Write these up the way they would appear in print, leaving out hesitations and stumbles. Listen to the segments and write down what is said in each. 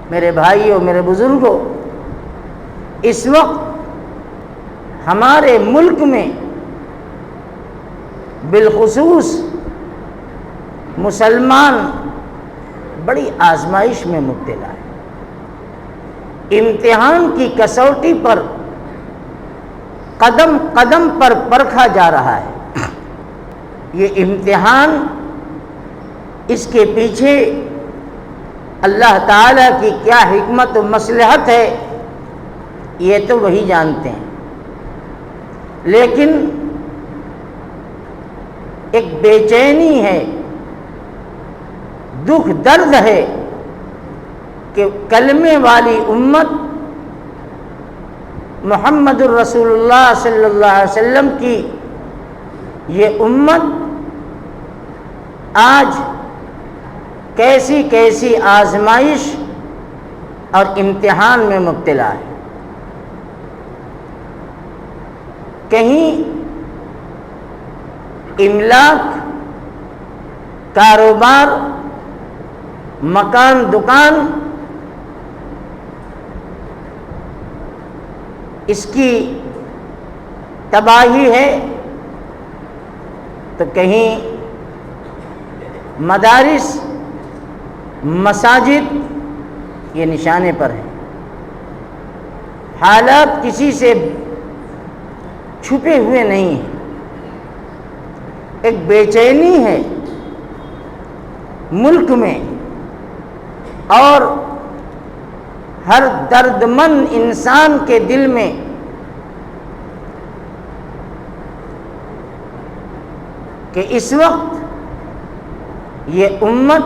میرے بھائیوں، میرے بزرگوں، اس وقت ہمارے ملک میں بالخصوص مسلمان بڑی آزمائش میں مبتلا ہے۔ امتحان کی کسوٹی پر قدم قدم پر پرکھا جا رہا ہے۔ یہ امتحان، اس کے پیچھے اللہ تعالیٰ کی کیا حکمت و مصلحت ہے یہ تو وہی جانتے ہیں، لیکن ایک بے چینی ہے، دکھ درد ہے کہ کلمے والی امت محمد الرسول اللہ صلی اللہ علیہ وسلم کی یہ امت آج کیسی کیسی آزمائش اور امتحان میں مبتلا ہے۔ کہیں املاک، کاروبار، مکان دکان، اس کی تباہی ہے، تو کہیں مدارس، مساجد یہ نشانے پر ہیں۔ حالات کسی سے چھپے ہوئے نہیں ہیں، ایک بے چینی ہے ملک میں، اور ہر درد مند انسان کے دل میں کہ اس وقت یہ امت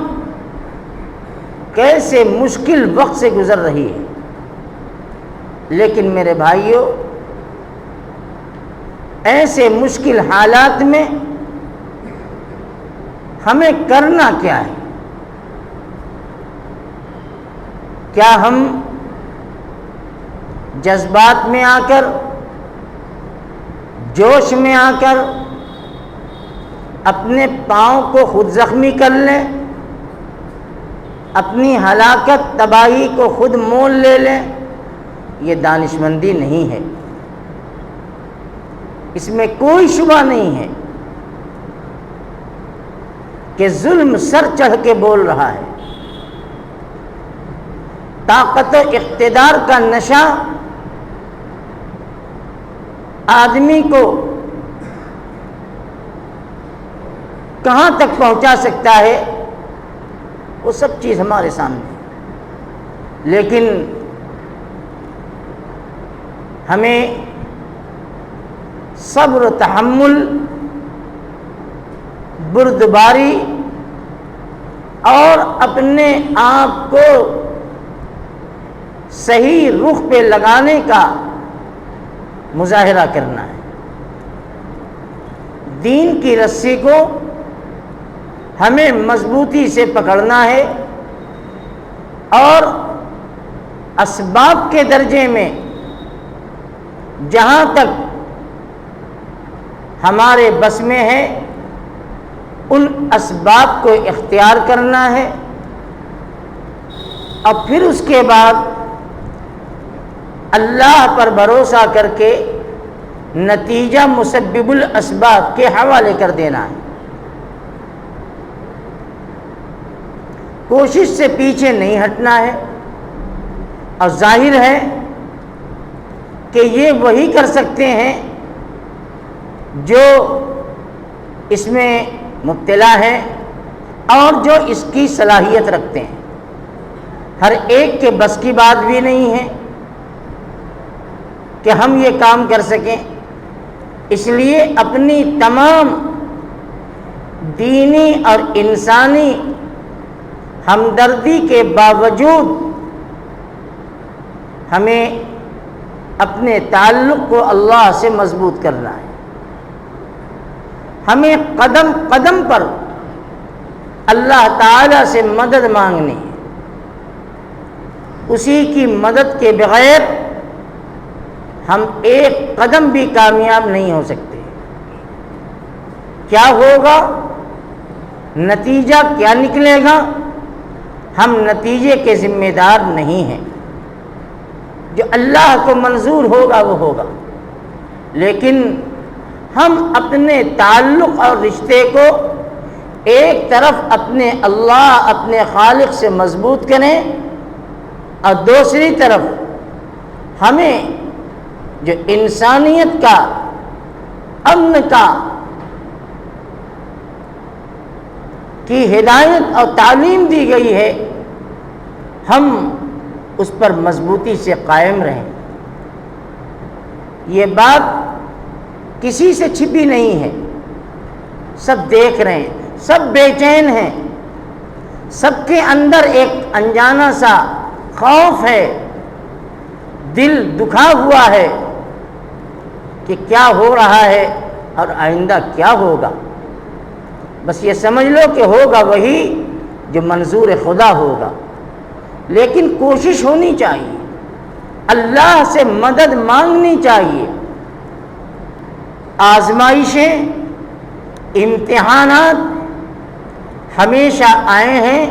کیسے مشکل وقت سے گزر رہی ہے۔ لیکن میرے بھائیوں، ایسے مشکل حالات میں ہمیں کرنا کیا ہے؟ کیا ہم جذبات میں آ کر، جوش میں آ کر اپنے پاؤں کو خود زخمی کر لیں، اپنی ہلاکت تباہی کو خود مول لے لیں؟ یہ دانشمندی نہیں ہے، اس میں کوئی شبہ نہیں ہے کہ ظلم سر چڑھ کے بول رہا ہے۔ طاقت و اقتدار کا نشہ آدمی کو کہاں تک پہنچا سکتا ہے، وہ سب چیز ہمارے سامنے ہے۔ لیکن ہمیں صبر و تحمل، بردباری اور اپنے آپ کو صحیح رخ پہ لگانے کا مظاہرہ کرنا ہے۔ دین کی رسی کو ہمیں مضبوطی سے پکڑنا ہے، اور اسباب کے درجے میں جہاں تک ہمارے بس میں ہے ان اسباب کو اختیار کرنا ہے، اور پھر اس کے بعد اللہ پر بھروسہ کر کے نتیجہ مسبب الاسباب کے حوالے کر دینا ہے۔ کوشش سے پیچھے نہیں ہٹنا ہے، اور ظاہر ہے کہ یہ وہی کر سکتے ہیں جو اس میں مبتلا ہیں اور جو اس کی صلاحیت رکھتے ہیں۔ ہر ایک کے بس کی بات بھی نہیں ہے کہ ہم یہ کام کر سکیں، اس لیے اپنی تمام دینی اور انسانی ہمدردی کے باوجود ہمیں اپنے تعلق کو اللہ سے مضبوط کرنا ہے۔ ہمیں قدم قدم پر اللہ تعالیٰ سے مدد مانگنی ہے، اسی کی مدد کے بغیر ہم ایک قدم بھی کامیاب نہیں ہو سکتے۔ کیا ہوگا، نتیجہ کیا نکلے گا، ہم نتیجے کے ذمہ دار نہیں ہیں، جو اللہ کو منظور ہوگا وہ ہوگا، لیکن ہم اپنے تعلق اور رشتے کو ایک طرف اپنے اللہ اپنے خالق سے مضبوط کریں، اور دوسری طرف ہمیں جو انسانیت کا، امن کا کی ہدایت اور تعلیم دی گئی ہے، ہم اس پر مضبوطی سے قائم رہیں۔ یہ بات کسی سے چھپی نہیں ہے، سب دیکھ رہے ہیں، سب بے چین ہیں، سب کے اندر ایک انجانا سا خوف ہے، دل دکھا ہوا ہے کہ کیا ہو رہا ہے اور آئندہ کیا ہوگا۔ بس یہ سمجھ لو کہ ہوگا وہی جو منظور خدا ہوگا، لیکن کوشش ہونی چاہیے، اللہ سے مدد مانگنی چاہیے۔ آزمائشیں، امتحانات ہمیشہ آئے ہیں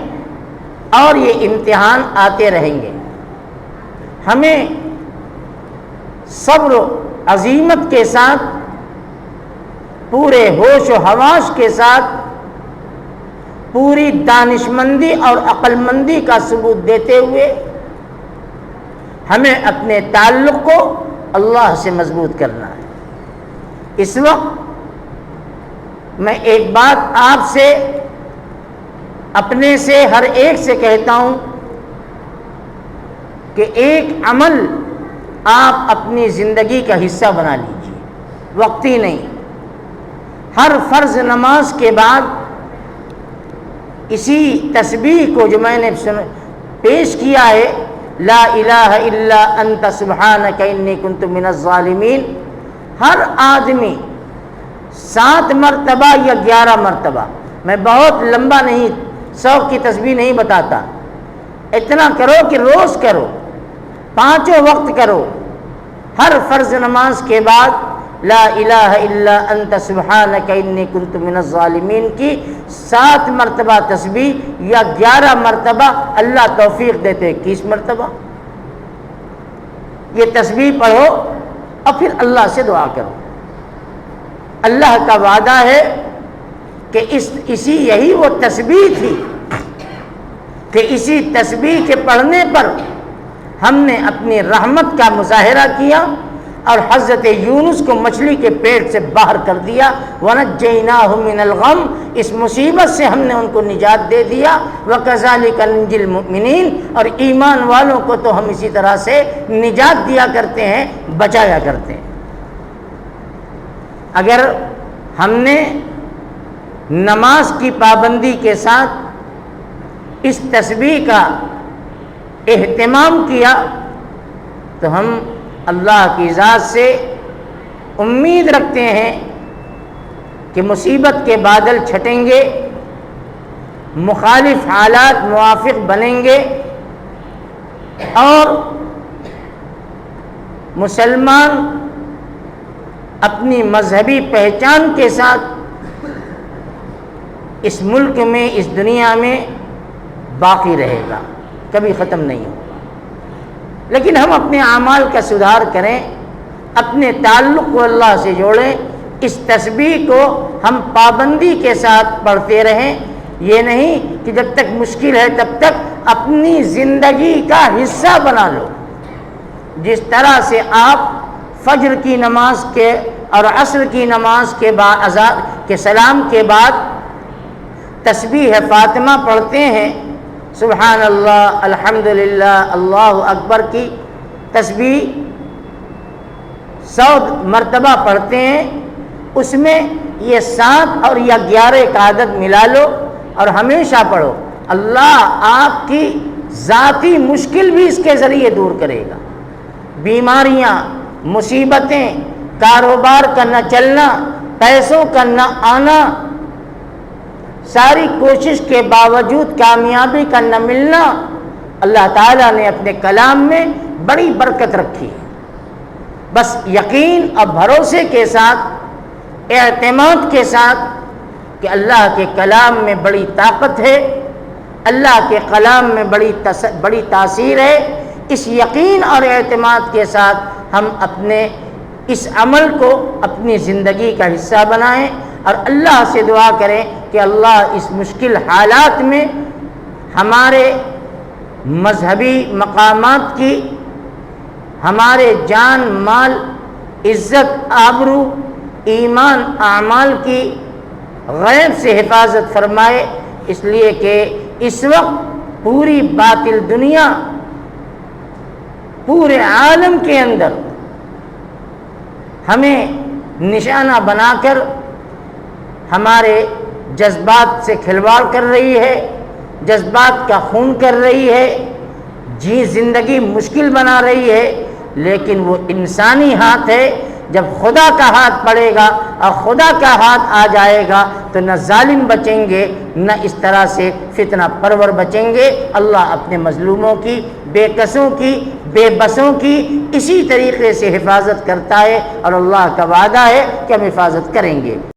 اور یہ امتحان آتے رہیں گے۔ ہمیں صبر و عزیمت کے ساتھ، پورے ہوش و حواس کے ساتھ، پوری دانشمندی اور عقل مندی کا ثبوت دیتے ہوئے ہمیں اپنے تعلق کو اللہ سے مضبوط کرنا ہے۔ اس وقت میں ایک بات آپ سے، اپنے سے، ہر ایک سے کہتا ہوں کہ ایک عمل آپ اپنی زندگی کا حصہ بنا لیجیے، وقتی نہیں۔ ہر فرض نماز کے بعد اسی تسبیح کو جو میں نے پیش کیا ہے، لا الہ الا انت سبحانک انی کنت من الظالمین، ہر آدمی 7 مرتبہ یا 11 مرتبہ، میں بہت لمبا نہیں 100 کی تسبیح نہیں بتاتا، اتنا کرو کہ روز کرو، 5 وقت کرو، ہر فرض نماز کے بعد لا الہ الا انت سبحانک انی کنت من الظالمین کی 7 مرتبہ تسبیح یا 11 مرتبہ، اللہ توفیق دیتے 21 مرتبہ یہ تسبیح پڑھو اور پھر اللہ سے دعا کرو۔ اللہ کا وعدہ ہے کہ یہی وہ تسبیح تھی کہ اسی تسبیح کے پڑھنے پر ہم نے اپنی رحمت کا مظاہرہ کیا اور حضرت یونس کو مچھلی کے پیٹ سے باہر کر دیا، وَنَجَّيْنَاهُ مِنَ الْغَمِّ، اس مصیبت سے ہم نے ان کو نجات دے دیا، وَكَذَلِكَ نُنْجِي الْمُؤْمِنِينَ، اور ایمان والوں کو تو ہم اسی طرح سے نجات دیا کرتے ہیں، بچایا کرتے ہیں۔ اگر ہم نے نماز کی پابندی کے ساتھ اس تسبیح کا اہتمام کیا تو ہم اللہ کی ذات سے امید رکھتے ہیں کہ مصیبت کے بادل چھٹیں گے، مخالف حالات موافق بنیں گے، اور مسلمان اپنی مذہبی پہچان کے ساتھ اس ملک میں، اس دنیا میں باقی رہے گا، کبھی ختم نہیں ہوگا۔ لیکن ہم اپنے اعمال کا سدھار کریں، اپنے تعلق کو اللہ سے جوڑیں، اس تسبیح کو ہم پابندی کے ساتھ پڑھتے رہیں، یہ نہیں کہ جب تک مشکل ہے تب تک اپنی زندگی کا حصہ بنا لو۔ جس طرح سے آپ فجر کی نماز کے اور عصر کی نماز کے بعد اذان کے سلام کے بعد تسبیح فاطمہ پڑھتے ہیں، سبحان اللہ، الحمدللہ، اللہ اکبر کی تسبیح 100 مرتبہ پڑھتے ہیں، اس میں یہ 7 اور یا 11 کا عدد ملا لو اور ہمیشہ پڑھو۔ اللہ آپ کی ذاتی مشکل بھی اس کے ذریعے دور کرے گا۔ بیماریاں، مصیبتیں، کاروبار کا نہ چلنا، پیسوں کا نہ آنا، ساری کوشش کے باوجود کامیابی کا نہ ملنا، اللہ تعالیٰ نے اپنے کلام میں بڑی برکت رکھی ہے۔ بس یقین اور بھروسے کے ساتھ، اعتماد کے ساتھ کہ اللہ کے کلام میں بڑی طاقت ہے، اللہ کے کلام میں بڑی تاثیر ہے۔ اس یقین اور اعتماد کے ساتھ ہم اپنے اس عمل کو اپنی زندگی کا حصہ بنائیں اور اللہ سے دعا کریں کہ اللہ اس مشکل حالات میں ہمارے مذہبی مقامات کی، ہمارے جان مال عزت آبرو ایمان اعمال کی غیب سے حفاظت فرمائے، اس لیے کہ اس وقت پوری باطل دنیا پورے عالم کے اندر ہمیں نشانہ بنا کر ہمارے جذبات سے کھلواڑ کر رہی ہے، جذبات کا خون کر رہی ہے، زندگی مشکل بنا رہی ہے، لیکن وہ انسانی ہاتھ ہے۔ جب خدا کا ہاتھ پڑے گا اور خدا کا ہاتھ آ جائے گا تو نہ ظالم بچیں گے نہ اس طرح سے فتنہ پرور بچیں گے۔ اللہ اپنے مظلوموں کی، بے کسوں کی، بے بسوں کی اسی طریقے سے حفاظت کرتا ہے اور اللہ کا وعدہ ہے کہ ہم حفاظت کریں گے۔